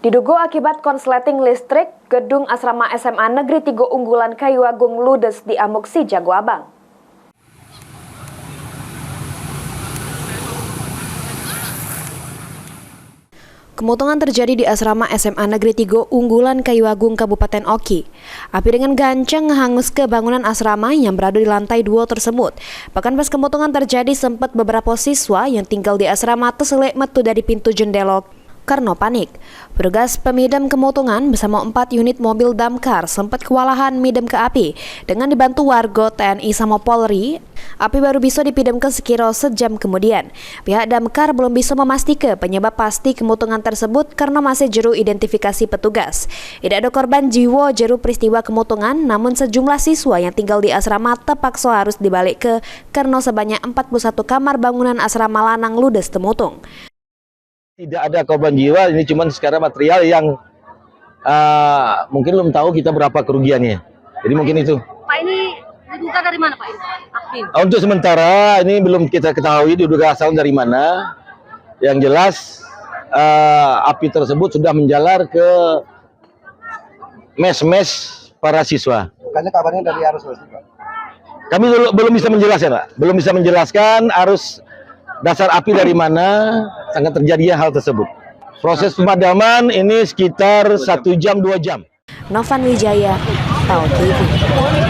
Diduga akibat konsleting listrik, gedung asrama SMA Negeri 3 Unggulan Kayu Agung ludes di Amuk Si Jago Abang. Kemutungan terjadi di asrama SMA Negeri 3 Unggulan Kayu Agung Kabupaten Oki. Api dengan gancang hangus ke bangunan asrama yang berada di lantai 2 tersebut. Bahkan pas kemutungan terjadi sempat beberapa siswa yang tinggal di asrama terselek metu dari pintu jendela karena panik. Petugas pemadam kemutungan bersama 4 unit mobil damkar sempat kewalahan midam ke api. Dengan dibantu warga TNI sama Polri, api baru bisa dipidamkan sekira sejam kemudian. Pihak damkar belum bisa memastikan penyebab pasti kemutungan tersebut karena masih juru identifikasi petugas. Tidak ada korban jiwa juru peristiwa kemutungan, namun sejumlah siswa yang tinggal di asrama terpaksa harus dibalik ke karena sebanyak 41 kamar bangunan asrama lanang ludes temutung. Tidak ada korban jiwa, ini cuma sekarang material yang mungkin belum tahu kita berapa kerugiannya. Jadi mungkin itu. Pak, ini diduga dari mana Pak ini? Api. Untuk sementara ini belum kita ketahui diduga asal dari mana. Yang jelas api tersebut sudah menjalar ke mes-mes para siswa. Bukannya kabarnya dari arus listrik, Pak? Kami belum bisa menjelaskan, Pak. Belum bisa menjelaskan arus dasar api dari mana sangat terjadinya hal tersebut. Proses pemadaman ini sekitar 1 jam 2 jam. Novan Wijaya, TAU TV.